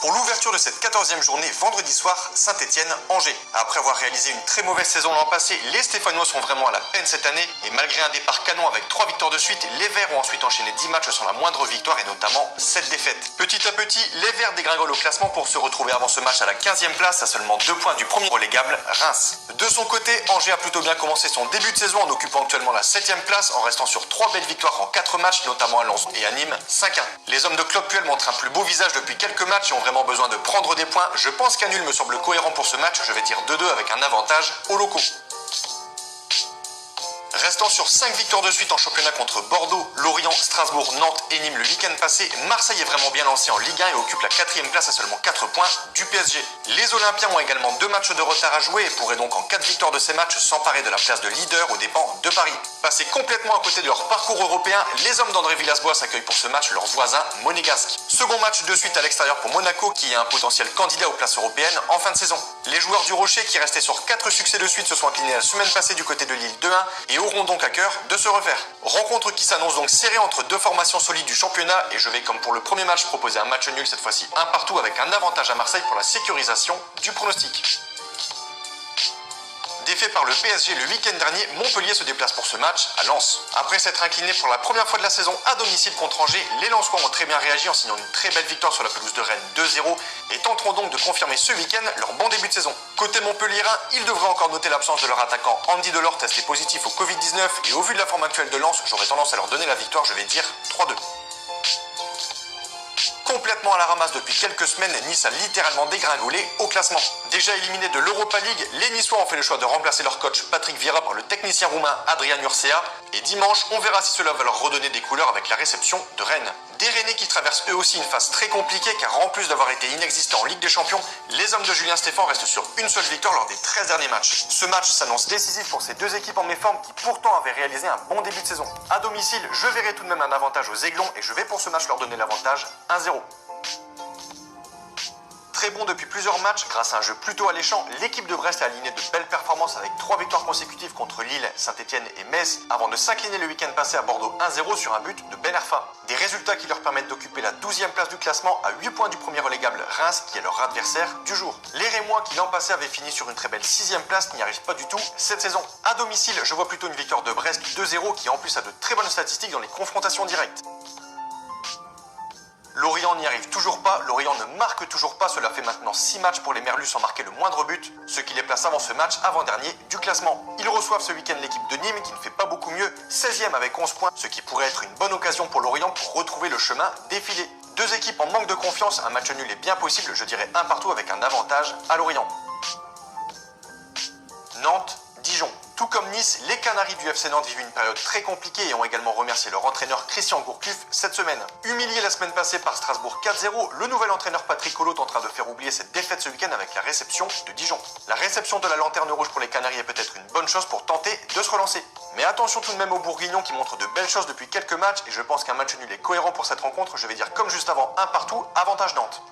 Pour l'ouverture de cette 14e journée, vendredi soir, Saint-Étienne-Angers. Après avoir réalisé une très mauvaise saison l'an passé, les Stéphanois sont vraiment à la peine cette année et malgré un départ canon avec 3 victoires de suite, les Verts ont ensuite enchaîné 10 matchs sans la moindre victoire et notamment 7 défaites. Petit à petit, les Verts dégringolent au classement pour se retrouver avant ce match à la 15e place à seulement 2 points du premier relégable, Reims. De son côté, Angers a plutôt bien commencé son début de saison en occupant actuellement la 7e place en restant sur 3 belles victoires en 4 matchs, notamment à Lens et à Nîmes, 5-1. Les hommes de Claude Puel montrent un plus beau visage depuis quelques matchs et ont vraiment besoin de prendre des points. Je pense qu'un nul me semble cohérent pour ce match, je vais dire 2-2 avec un avantage aux locaux. Restant sur 5 victoires de suite en championnat contre Bordeaux, Lorient, Strasbourg, Nantes et Nîmes le week-end passé, Marseille est vraiment bien lancé en Ligue 1 et occupe la 4e place à seulement 4 points du PSG. Les Olympiens ont également 2 matchs de retard à jouer et pourraient donc en cas de victoire de ces matchs s'emparer de la place de leader aux dépens de Paris. Passés complètement à côté de leur parcours européen, les hommes d'André Villas-Boas accueillent pour ce match leurs voisins monégasques. Second match de suite à l'extérieur pour Monaco qui est un potentiel candidat aux places européennes en fin de saison. Les joueurs du Rocher qui restaient sur 4 succès de suite se sont inclinés la semaine passée du côté de Lille 2-1 et auront donc à cœur de se refaire. Rencontre qui s'annonce donc serrée entre 2 formations solides du championnat et je vais comme pour le premier match proposer un match nul cette fois-ci un partout avec un avantage à Marseille pour la sécurisation du pronostic. Défait par le PSG le week-end dernier, Montpellier se déplace pour ce match à Lens. Après s'être incliné pour la première fois de la saison à domicile contre Angers, les Lensois ont très bien réagi en signant une très belle victoire sur la pelouse de Rennes 2-0 et tenteront donc de confirmer ce week-end leur bon début de saison. Côté montpelliérain, ils devraient encore noter l'absence de leur attaquant Andy Delors testé positif au Covid-19 et au vu de la forme actuelle de Lens, j'aurais tendance à leur donner la victoire, je vais dire 3-2. Complètement à la ramasse depuis quelques semaines, Nice a littéralement dégringolé au classement. Déjà éliminés de l'Europa League, les Niçois ont fait le choix de remplacer leur coach Patrick Vieira par le technicien roumain Adrian Urcea. Et dimanche, on verra si cela va leur redonner des couleurs avec la réception de Rennes. Des Rennais qui traversent eux aussi une phase très compliquée car en plus d'avoir été inexistants en Ligue des Champions, les hommes de Julien Stéphan restent sur une seule victoire lors des 13 derniers matchs. Ce match s'annonce décisif pour ces deux équipes en méforme qui pourtant avaient réalisé un bon début de saison. À domicile, je verrai tout de même un avantage aux Aiglons et je vais pour ce match leur donner l'avantage 1-0. Très bon depuis plusieurs matchs, grâce à un jeu plutôt alléchant, l'équipe de Brest a aligné de belles performances avec 3 victoires consécutives contre Lille, Saint-Étienne et Metz, avant de s'incliner le week-end passé à Bordeaux 1-0 sur un but de Ben Arfa. Des résultats qui leur permettent d'occuper la 12e place du classement à 8 points du premier relégable Reims, qui est leur adversaire du jour. Les Rémois, qui l'an passé avaient fini sur une très belle 6e place, n'y arrivent pas du tout cette saison. À domicile, je vois plutôt une victoire de Brest 2-0 qui en plus a de très bonnes statistiques dans les confrontations directes. Lorient n'y arrive toujours pas, Lorient ne marque toujours pas, cela fait maintenant 6 matchs pour les Merlus sans marquer le moindre but, ce qui les place avant ce match avant-dernier du classement. Ils reçoivent ce week-end l'équipe de Nîmes qui ne fait pas beaucoup mieux, 16e avec 11 points, ce qui pourrait être une bonne occasion pour Lorient pour retrouver le chemin défilé. Deux équipes en manque de confiance, un match nul est bien possible, je dirais un partout avec un avantage à Lorient. Nantes, Dijon. Tout comme Nice, les Canaries du FC Nantes vivent une période très compliquée et ont également remercié leur entraîneur Christian Gourcuff cette semaine. Humilié la semaine passée par Strasbourg 4-0, le nouvel entraîneur Patrick Collot tentera de faire oublier cette défaite ce week-end avec la réception de Dijon. La réception de la lanterne rouge pour les Canaries est peut-être une bonne chose pour tenter de se relancer. Mais attention tout de même aux Bourguignons qui montrent de belles choses depuis quelques matchs et je pense qu'un match nul est cohérent pour cette rencontre, je vais dire comme juste avant un partout, avantage Nantes.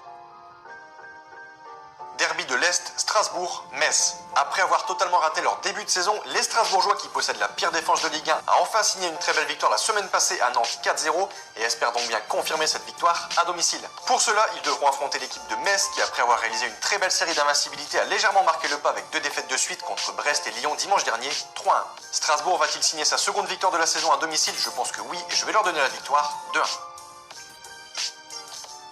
Derby de l'Est, Strasbourg-Metz. Après avoir totalement raté leur début de saison, les Strasbourgeois qui possèdent la pire défense de Ligue 1 a enfin signé une très belle victoire la semaine passée à Nantes 4-0 et espèrent donc bien confirmer cette victoire à domicile. Pour cela, ils devront affronter l'équipe de Metz qui, après avoir réalisé une très belle série d'invincibilité, a légèrement marqué le pas avec 2 défaites de suite contre Brest et Lyon dimanche dernier, 3-1. Strasbourg va-t-il signer sa seconde victoire de la saison à domicile? Je pense que oui et je vais leur donner la victoire 2-1.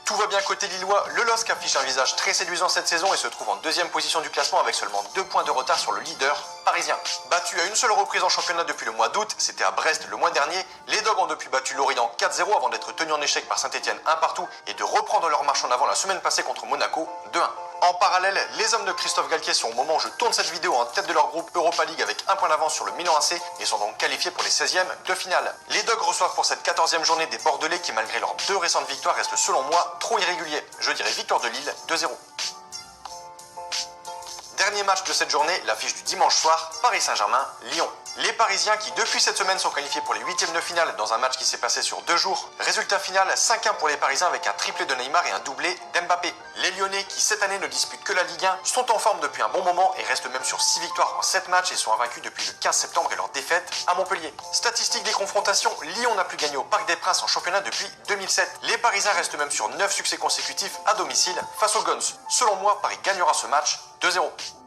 Tout va bien côté lillois, le LOSC affiche un visage très séduisant cette saison et se trouve en 2e position du classement avec seulement 2 points de retard sur le leader parisien. Battu à une seule reprise en championnat depuis le mois d'août, c'était à Brest le mois dernier, les Dogs ont depuis battu Lorient 4-0 avant d'être tenus en échec par Saint-Étienne 1 partout et de reprendre leur marche en avant la semaine passée contre Monaco 2-1. En parallèle, les hommes de Christophe Galtier sont au moment où je tourne cette vidéo en tête de leur groupe Europa League avec 1 point d'avance sur le Milan AC et sont donc qualifiés pour les 16e de finale. Les Dogs reçoivent pour cette 14e journée des Bordelais qui malgré leurs 2 récentes victoires restent selon moi trop irréguliers. Je dirais victoire de Lille 2-0. Dernier match de cette journée, l'affiche du dimanche soir, Paris Saint-Germain-Lyon. Les Parisiens qui depuis cette semaine sont qualifiés pour les huitièmes de finale dans un match qui s'est passé sur 2 jours. Résultat final 5-1 pour les Parisiens avec un triplé de Neymar et un doublé d'Mbappé. Les Lyonnais qui cette année ne disputent que la Ligue 1 sont en forme depuis un bon moment et restent même sur 6 victoires en 7 matchs et sont invaincus depuis le 15 septembre et leur défaite à Montpellier. Statistique des confrontations, Lyon n'a plus gagné au Parc des Princes en championnat depuis 2007. Les Parisiens restent même sur 9 succès consécutifs à domicile face aux Guns. Selon moi, Paris gagnera ce match 2-0.